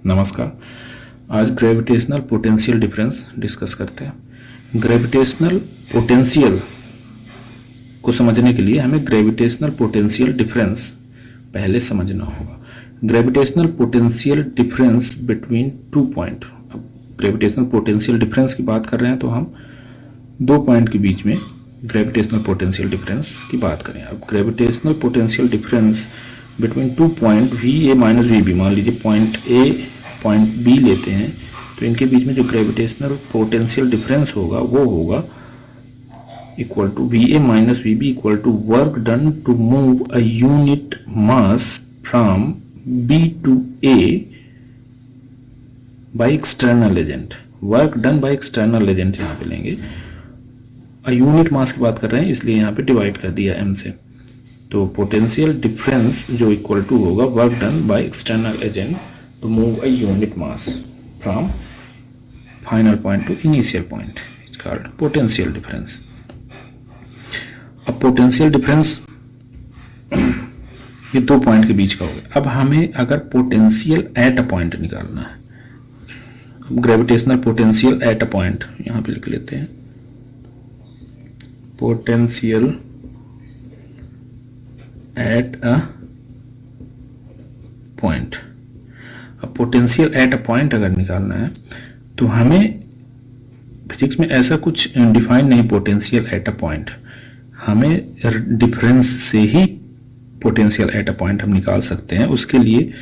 नमस्कार। आज gravitational potential difference discuss करते हैं। ग्रेविटेशनल पोटेंशियल को समझने के लिए हमें ग्रेविटेशनल पोटेंशियल डिफरेंस पहले समझना होगा। Gravitational potential difference between two point. अब ग्रेविटेशनल पोटेंशियल डिफरेंस की बात कर रहे हैं तो हम दो पॉइंट के बीच में ग्रेविटेशनल पोटेंशियल डिफरेंस की बात करें। अब gravitational potential difference between two point V A minus V B, मान लीजिए पॉइंट ए पॉइंट बी लेते हैं तो इनके बीच में जो ग्रेविटेशनल पोटेंशियल डिफरेंस होगा वो होगा equal to V A minus V B equal to work done to move a unit mass from B to A by external agent. Work done by external agent यहाँ पे लेंगे। Unit mass की बात कर रहे हैं इसलिए यहाँ पे डिवाइड कर दिया एम से। तो पोटेंशियल डिफरेंस जो इक्वल टू होगा work done by external agent to move a unit mass from final point to initial point, it's called potential difference. अब पोटेंशियल डिफरेंस ये दो पॉइंट के बीच का हो गया। अब हमें अगर पोटेंशियल एट अ पॉइंट निकालना है, अब gravitational potential at a point यहाँ पे लिख लेते हैं। Potential at a point. अब पोटेंशियल एट अ पॉइंट अगर निकालना है तो हमें फिजिक्स में ऐसा कुछ डिफाइन नहीं पोटेंशियल एट अ पॉइंट, हमें डिफरेंस से ही पोटेंशियल एट अ पॉइंट हम निकाल सकते हैं। उसके लिए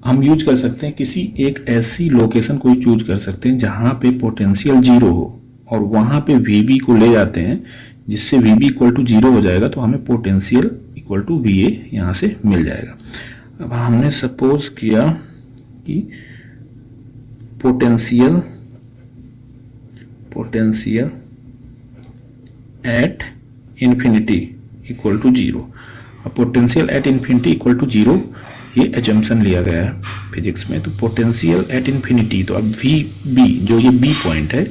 हम यूज कर सकते हैं किसी एक ऐसी लोकेशन को चूज कर सकते हैं जहां पे पोटेंशियल जीरो हो और वहां पे वी बी को ले जाते हैं जिससे V B equal to zero हो जाएगा तो हमें potential equal to V A यहाँ से मिल जाएगा। अब हमने सपोज किया कि potential at infinity equal to zero. अब potential at infinity equal to zero ये एजम्पशन लिया गया है फिजिक्स में। तो पोटेंशियल एट इन्फिनिटी, तो अब वी बी जो ये बी पॉइंट है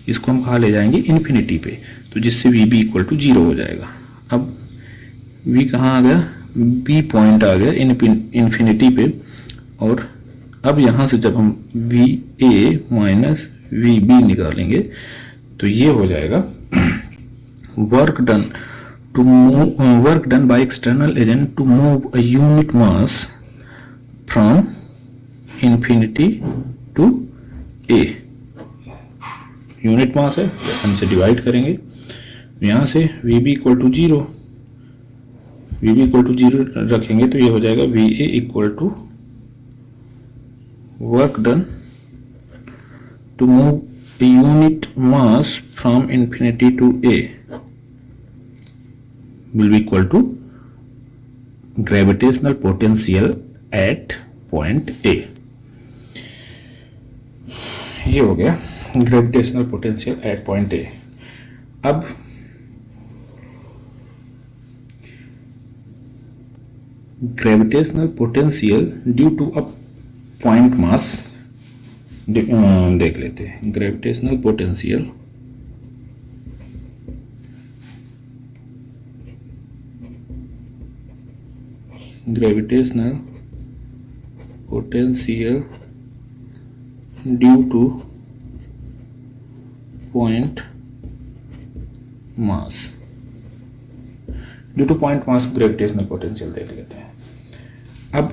इसको हम कहाँ ले जाएंगे, इन्फिनिटी पे, तो जिससे V B equal to zero हो जाएगा। अब वी कहाँ आ गया, बी पॉइंट आ गया इन्फिनिटी पे। और अब यहाँ से जब हम V A minus V B निकालेंगे तो ये हो जाएगा work done by external agent to move a unit mass from infinity to A. Unit mass है हम से डिवाइड करेंगे, यहाँ से V B equal to zero, V B equal to zero रखेंगे तो ये हो जाएगा V A equal to work done to move a unit mass from infinity to a will be equal to gravitational potential at point A। ये हो गया gravitational potential at point A। अब gravitational potential due to a point mass देख लेते हैं। Gravitational potential due to point mass, gravitational potential देख लेते हैं। अब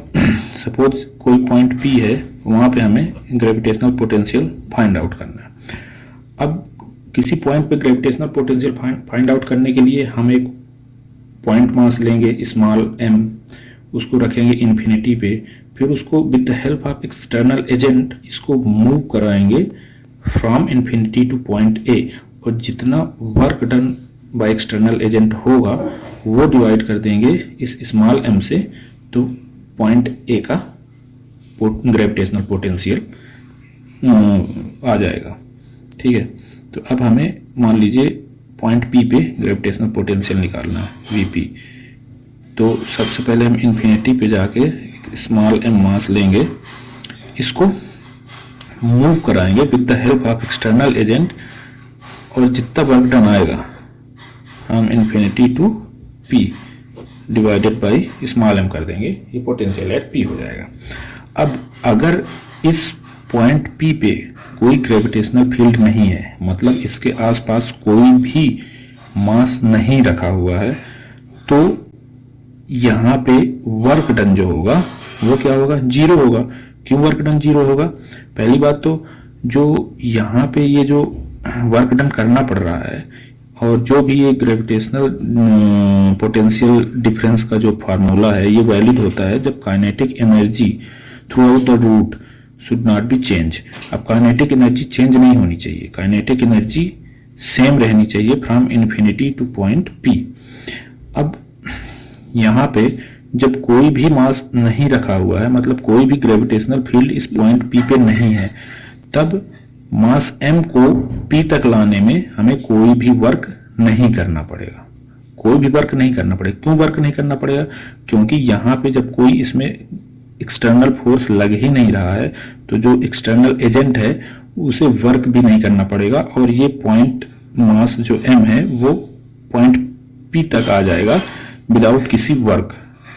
सपोज कोई पॉइंट P है, वहाँ पे हमें ग्रेविटेशनल पोटेंशियल फाइंड आउट करना है। अब किसी पॉइंट पे ग्रेविटेशनल पोटेंशियल फाइंड आउट करने के लिए हम एक पॉइंट मास लेंगे स्मॉल m, उसको रखेंगे इन्फिनिटी पे, फिर उसको with the help of external agent इसको मूव कराएंगे from infinity to point A, और जितना work done by external agent होगा वो डिवाइड कर देंगे इस स्मॉल m से, तो पॉइंट ए का ग्रेविटेशनल पोटेंशियल आ जाएगा। ठीक है, तो अब हमें मान लीजिए पॉइंट पी पे ग्रेविटेशनल पोटेंशियल निकालना है वीपी। तो सबसे पहले हम इन्फिनिटी पे जाके स्मॉल एम मास लेंगे, इसको मूव कराएंगे with the help of external agent, और जितना वर्क डन आएगा हम infinity to P divided by small m कर देंगे, ये पोटेंशियल एट पी हो जाएगा। अब अगर इस पॉइंट P पे कोई ग्रेविटेशनल फील्ड नहीं है, मतलब इसके आसपास कोई भी मास नहीं रखा हुआ है, तो यहाँ पे वर्क डन जो होगा वो क्या होगा, जीरो होगा। क्यों वर्क डन जीरो होगा? पहली बात तो जो यहाँ पे ये जो वर्क डन करना पड़ रहा है और जो भी ये ग्रेविटेशनल पोटेंशियल डिफरेंस का जो फार्मूला है ये वैलिड होता है जब kinetic energy throughout the route should not be change. अब काइनेटिक एनर्जी चेंज नहीं होनी चाहिए, काइनेटिक एनर्जी सेम रहनी चाहिए from infinity to point P। अब यहाँ पे जब कोई भी मास नहीं रखा हुआ है, मतलब कोई भी ग्रेविटेशनल फील्ड इस पॉइंट P पे नहीं है, तब मास m को P तक लाने में हमें कोई भी वर्क नहीं करना पड़ेगा, कोई भी वर्क नहीं करना पड़ेगा। क्यों वर्क नहीं करना पड़ेगा? क्योंकि यहाँ पे जब कोई इसमें एक्सटर्नल फोर्स लग ही नहीं रहा है, तो जो एक्सटर्नल एजेंट है उसे वर्क भी नहीं करना पड़ेगा और ये पॉइंट मास जो m है वो पॉइंट P तक आ जाएगा विदाउट किसी वर्क,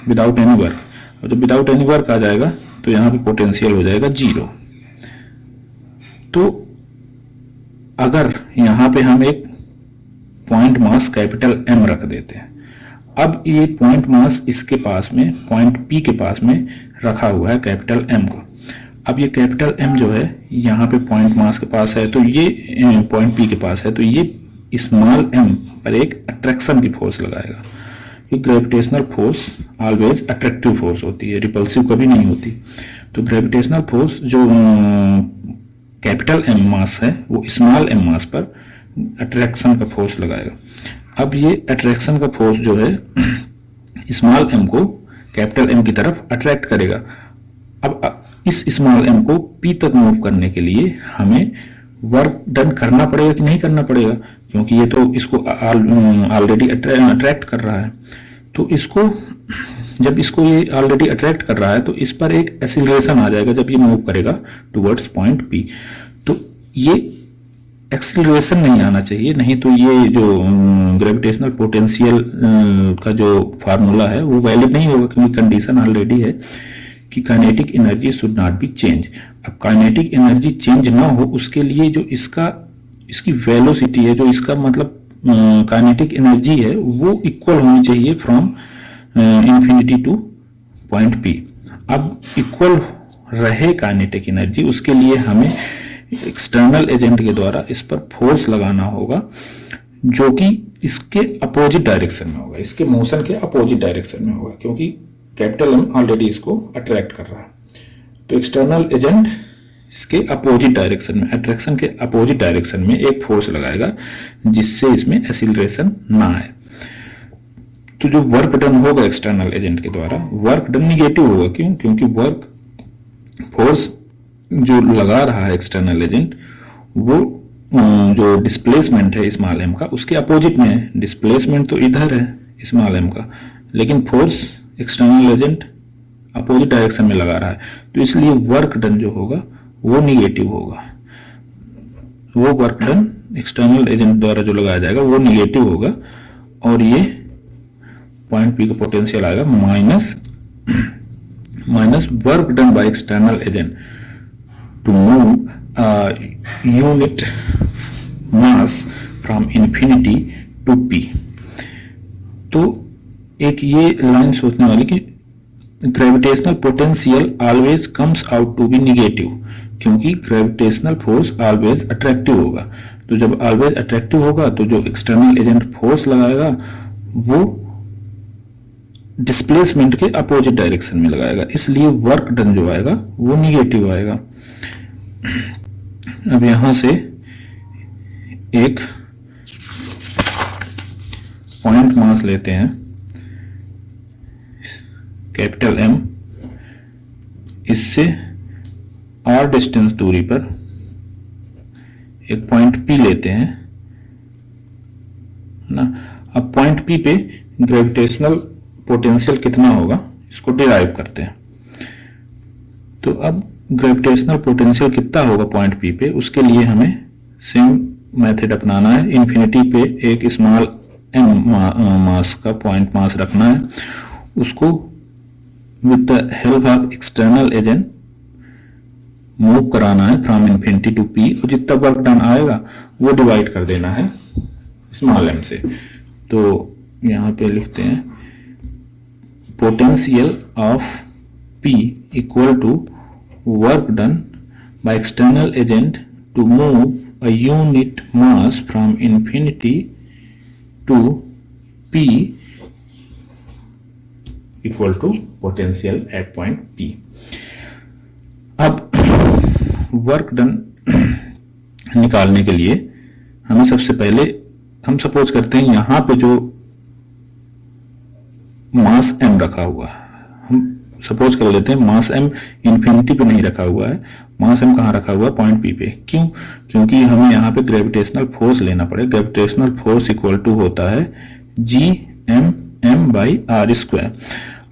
विदाउट एनी वर्क। और जब विदाउट एनी वर्क आ जाएगा तो यहाँ पे पोटेंशियल हो जाएगा जीरो। तो अगर यहाँ पे हम एक पॉइंट मास कैपिटल M रख देते हैं, अब ये पॉइंट मास इसके पास में पॉइंट P के पास में रखा हुआ है कैपिटल M को। अब ये कैपिटल M जो है यहाँ पे पॉइंट मास के पास है, तो ये पॉइंट P के पास है, तो ये स्मॉल m पर एक अट्रैक्शन की फोर्स लगाएगा। ये gravitational force always attractive force होती है, रिपल्सिव कभी नहीं होती। तो ग्रेविटेशनल फोर्स जो कैपिटल M मास है वो स्मॉल m मास पर अट्रैक्शन का फोर्स लगाएगा। अब ये अट्रैक्शन का फोर्स जो है स्मॉल m को कैपिटल M की तरफ अट्रैक्ट करेगा। अब इस स्मॉल m को P तक मूव करने के लिए हमें वर्क डन करना पड़ेगा कि नहीं करना पड़ेगा? क्योंकि ये तो इसको ऑलरेडी अट्रैक्ट कर रहा है। तो इसको जब इसको ये ऑलरेडी अट्रैक्ट कर रहा है तो इस पर एक एक्सीलरेशन आ जाएगा जब ये मूव करेगा टुवर्ड्स पॉइंट P। तो ये एक्सीलरेशन नहीं आना चाहिए, नहीं तो ये जो ग्रेविटेशनल पोटेंशियल का जो फार्मूला है वो वैलिड नहीं होगा, क्योंकि कंडीशन ऑलरेडी है कि kinetic energy should not be change. अब काइनेटिक एनर्जी चेंज ना हो उसके लिए जो इसकी वेलोसिटी है, जो इसका मतलब काइनेटिक एनर्जी है वो इक्वल होनी चाहिए from infinity to point P। अब इक्वल रहे काइनेटिक एनर्जी, उसके लिए हमें एक्सटर्नल एजेंट के द्वारा इस पर फोर्स लगाना होगा जो कि इसके अपोजिट डायरेक्शन में होगा, इसके मोशन के अपोजिट डायरेक्शन में होगा, क्योंकि कैपिटल M ऑलरेडी इसको अट्रैक्ट कर रहा है। तो एक्सटर्नल एजेंट इसके अपोजिट डायरेक्शन में, अट्रैक्शन के अपोजिट डायरेक्शन में एक फोर्स लगाएगा जिससे इसमें एक्सीलरेशन ना आए। तो जो वर्क डन होगा एक्सटर्नल एजेंट के द्वारा, वर्क डन निगेटिव होगा। क्यों? क्योंकि वर्क फोर्स जो लगा रहा है एक्सटर्नल एजेंट वो जो डिस्प्लेसमेंट है स्मॉल m का उसके अपोजिट में है। डिस्प्लेसमेंट तो इधर है स्मॉल m का, लेकिन force external agent opposite direction में लगा रहा है, तो इसलिए वर्क डन जो होगा वो निगेटिव होगा। वो वर्क डन एक्सटर्नल एजेंट द्वारा जो लगाया जाएगा वो निगेटिव होगा और ये पॉइंट P का पोटेंशियल आएगा minus work done by external agent to move unit mass from infinity to P। तो एक ये लाइन सोचने वाली कि gravitational potential always comes out to be negative, क्योंकि ग्रेविटेशनल फोर्स ऑलवेज अट्रैक्टिव होगा। तो जब ऑलवेज अट्रैक्टिव होगा तो जो एक्सटर्नल एजेंट फोर्स लगाएगा वो डिस्प्लेसमेंट के अपोजिट डायरेक्शन में लगाएगा, इसलिए वर्क डन जो आएगा वो निगेटिव आएगा। अब यहां से एक पॉइंट मास लेते हैं कैपिटल M, इससे r डिस्टेंस दूरी पर एक पॉइंट P लेते हैं ना। अब पॉइंट P पे ग्रेविटेशनल पोटेंशियल कितना होगा इसको डिराइव करते हैं। तो अब ग्रेविटेशनल पोटेंशियल कितना होगा पॉइंट P पे, उसके लिए हमें सेम मेथड अपनाना है। इन्फिनिटी पे एक स्मॉल m मास का पॉइंट मास रखना है, उसको with the help of external agent move कराना है फ्रॉम इन्फिनिटी टू पी, और जितना वर्क डन आएगा वो डिवाइड कर देना है स्मॉल एम से। तो यहाँ पे लिखते हैं potential of P equal to work done by external agent to move a unit mass from infinity to P equal to potential at point P. अब वर्क डन निकालने के लिए हमें सबसे पहले, हम सपोज करते हैं यहां पे जो मास m रखा हुआ है, हम सपोज कर लेते हैं मास m इन्फिनिटी पे नहीं रखा हुआ है, मास m कहाँ रखा हुआ है, पॉइंट p पे। क्यों? क्योंकि हमें यहाँ पे ग्रेविटेशनल फोर्स लेना पड़ेगा। ग्रेविटेशनल फोर्स इक्वल टू होता है Gm/m/r²।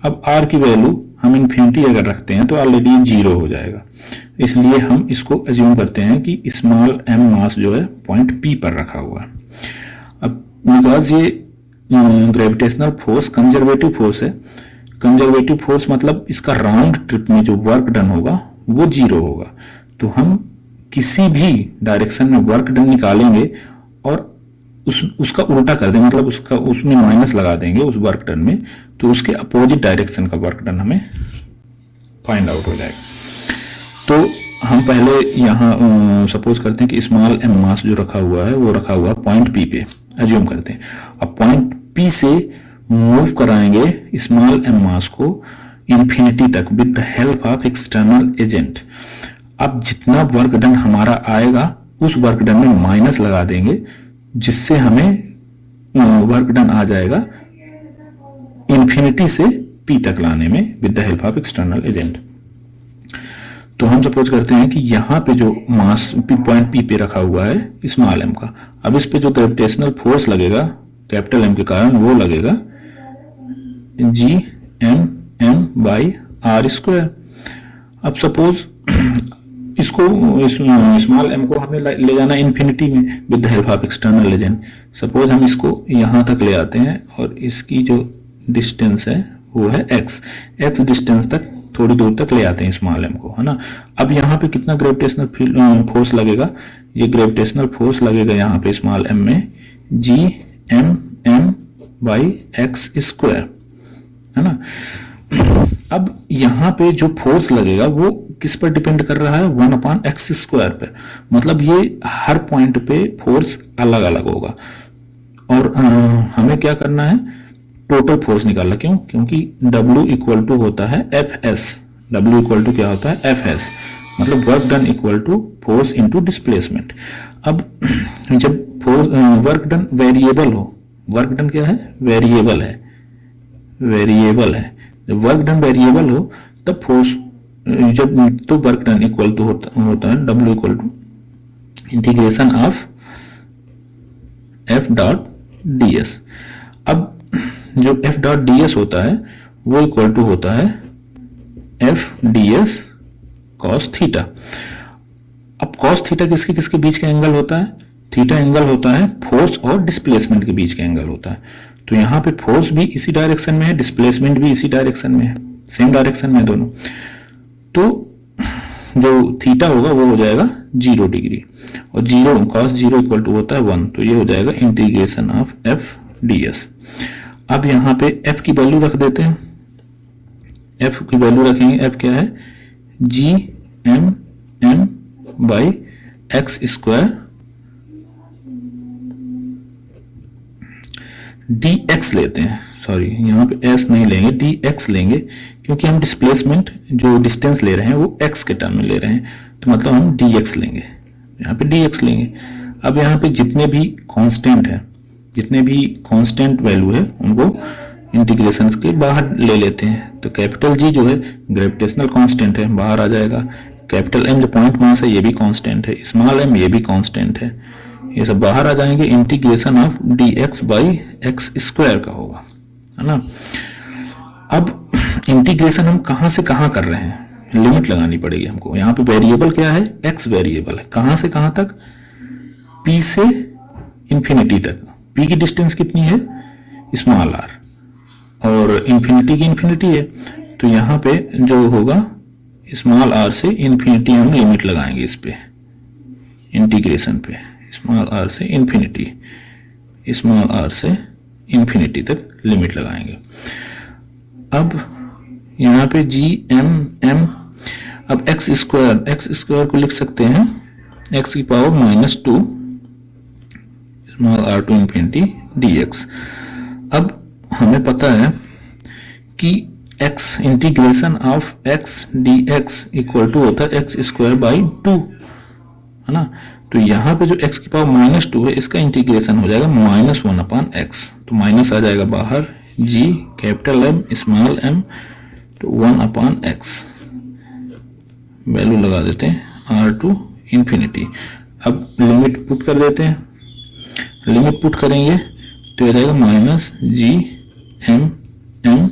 अब r की वैल्यू हम इन्फिनिटी अगर रखते हैं तो ऑलरेडी 0 हो जाएगा, इसलिए हम इसको अज्यूम करते हैं कि स्मॉल m मास जो है पॉइंट p पर रखा हुआ है। अब बिकॉज ये ग्रेविटेशनल फोर्स कंजर्वेटिव फोर्स है, कंजर्वेटिव फोर्स मतलब इसका राउंड ट्रिप में जो वर्क डन होगा वो 0 होगा। तो हम किसी भी डायरेक्शन में वर्क डन निकालेंगे और उसका उल्टा कर देंगे, मतलब उसमें माइनस लगा देंगे उस वर्क डन में, तो उसके अपोजिट डायरेक्शन का वर्क डन हमें फाइंड आउट हो जाएगा। तो हम पहले यहाँ सपोज करते हैं कि स्मॉल m मास जो रखा हुआ है वो रखा हुआ पॉइंट p पे, अज्यूम करते हैं। अब पॉइंट p से मूव कराएंगे स्मॉल m मास को इन्फिनिटी तक with the help of external agent. अब जितना वर्क डन हमारा आएगा उस वर्क डन में माइनस लगा देंगे, जिससे हमें वर्क डन आ जाएगा इन्फिनिटी से p तक लाने में with the help of external agent. तो हम सपोज करते हैं कि यहाँ पे जो मास पॉइंट p पे रखा हुआ है स्मॉल m का, अब इस पे जो ग्रेविटेशनल फोर्स लगेगा कैपिटल M के कारण वो लगेगा Gm/m/r²। अब सपोज इसको स्मॉल m को हमें ले जाना इन्फिनिटी में with the help of external agent. Suppose हम इसको यहाँ तक ले आते हैं और इसकी जो डिस्टेंस है वो है x डिस्टेंस तक, थोड़ी दूर तक ले आते हैं स्मॉल m को, है ना। अब यहाँ पे कितना ग्रेविटेशनल फोर्स लगेगा, ये ग्रेविटेशनल फोर्स लगेगा यहाँ पे स्मॉल m में Gmm/x², है ना। अब यहाँ पे जो फोर्स लगेगा वो किस पर डिपेंड कर रहा है, 1/x² पर, मतलब ये हर पॉइंट पे फोर्स अलग अलग होगा। और हमें क्या करना है, टोटल फोर्स निकालना। क्यों? क्योंकि W इक्वल टू होता है Fs। W इक्वल टू क्या होता है, Fs, मतलब work done equal to force into displacement. अब जब वर्क डन वेरिएबल हो, वर्क डन क्या है, वेरिएबल है, जब वर्क डन वेरिएबल हो तब फोर्स, जब तो वर्क डन इक्वल टू होता है W equal to integration of F.ds। अब जो F.ds होता है वो इक्वल टू होता है F.ds cos थीटा। अब cos थीटा किसके किसके बीच का एंगल होता है, थीटा एंगल होता है फोर्स और डिस्प्लेसमेंट के बीच का एंगल होता है। तो यहाँ पे फोर्स भी इसी डायरेक्शन में है, डिस्प्लेसमेंट भी इसी डायरेक्शन में है, सेम डायरेक्शन में दोनों। तो जो थीटा होगा वो हो जाएगा 0 डिग्री, और 0 cos 0 इक्वल टू होता है 1, तो ये हो जाएगा इंटीग्रेशन ऑफ F.ds। अब यहाँ पे F की वैल्यू रख देते हैं, F की वैल्यू रखेंगे, F क्या है, Gmm/x², dx लेते हैं, सॉरी यहाँ पे s नहीं लेंगे, dx लेंगे, क्योंकि हम डिस्प्लेसमेंट जो डिस्टेंस ले रहे हैं वो x के टर्म में ले रहे हैं, तो मतलब हम dx लेंगे, यहाँ पे dx लेंगे। अब यहाँ पे जितने भी कांस्टेंट है, जितने भी कांस्टेंट वैल्यू है उनको इंटीग्रेशन के बाहर ले लेते हैं। तो कैपिटल G जो है ग्रेविटेशनल कांस्टेंट है, बाहर आ जाएगा। कैपिटल M जो पॉइंट मास है ये भी कांस्टेंट है, स्मॉल m ये भी कांस्टेंट है, ये सब बाहर आ जाएंगे। इंटीग्रेशन ऑफ dx/x² का होगा, है ना। अब इंटीग्रेशन हम कहां से कहां कर रहे हैं, लिमिट लगानी पड़ेगी हमको। यहाँ पे वेरिएबल क्या है, x वेरिएबल है, कहां से कहां तक, p से इंफिनिटी तक। p की डिस्टेंस कितनी है, स्मॉल r, और इंफिनिटी की इंफिनिटी है, तो यहाँ पे जो होगा स्मॉल आर से इन्फिनिटी हम लिमिट लगाएंगे इस पे, इंटीग्रेशन पे, स्मॉल आर से इन्फिनिटी, स्मॉल आर से इन्फिनिटी तक लिमिट लगाएंगे। अब यहाँ पे जी एम एम, अब एक्स स्क्वायर को लिख सकते हैं एक्स की power -2 small r to infinity d x. अब हमें पता है कि x integration of x D x equal to होता है एक्स स्क्वायर बाई 2, है ना। तो यहाँ पे जो x की पावर -2 है इसका इंटीग्रेशन हो जाएगा -1/x, तो माइनस आ जाएगा बाहर, g capital M small m तो 1/x, वैल्यू लगा देते हैं r टू इन्फिनिटी। अब लिमिट पुट कर देते हैं, लिमिट पुट करेंगे तो आ जाएगा -g m m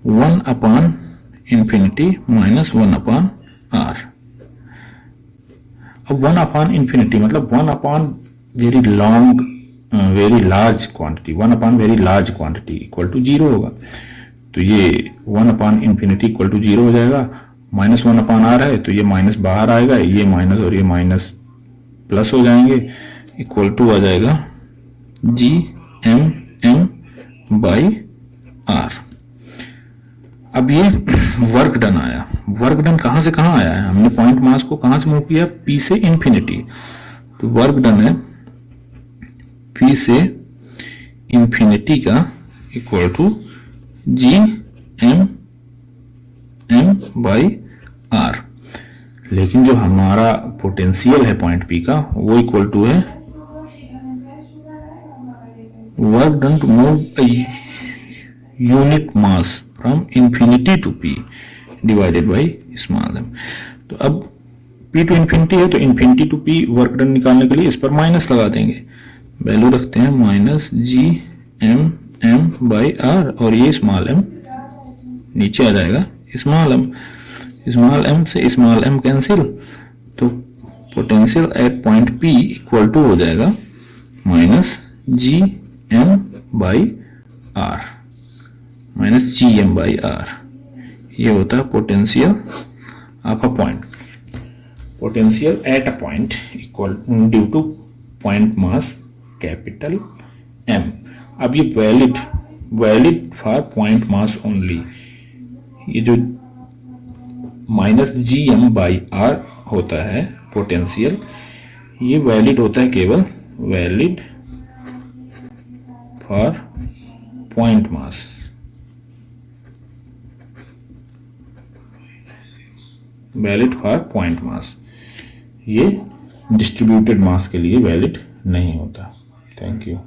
1/infinity -1/r। अब 1/infinity मतलब 1/ very long very large quantity, 1/ very large quantity equal to 0 होगा। तो ये 1/infinity इक्वल टू 0 हो जाएगा, -1/r है तो ये माइनस बाहर आएगा, ये माइनस और ये माइनस प्लस हो जाएंगे, इक्वल टू आ जाएगा G M m by r. अब ये वर्क डन आया, वर्क डन कहाँ से कहाँ आया है, हमने पॉइंट मास को कहाँ से मूव किया, P से इन्फिनिटी, तो वर्क डन है P से इन्फिनिटी का equal to G M m by r. लेकिन जो हमारा पोटेंशियल है पॉइंट P का वो इक्वल टू है work done to move unit mass from infinity to P divided by small m। तो अब P टू इन्फिनिटी है तो infinity to P work done निकालने के लिए इस पर माइनस लगा देंगे, वैल्यू रखते हैं -g m m by r, और ये स्मॉल m नीचे आ जाएगा, स्मॉल m से स्मॉल m कैंसिल, तो potential at point P equal to हो जाएगा -g m by r, -gm by r. ये होता है potential of a point, potential at a point equal due to point mass capital M। अब ये valid for point mass only, ये जो -gm by are होता है पोटेंशियल, ये वैलिड होता है केवल valid for point mass, valid for point मास, ये डिस्ट्रीब्यूटेड मास के लिए वैलिड नहीं होता। Thank you.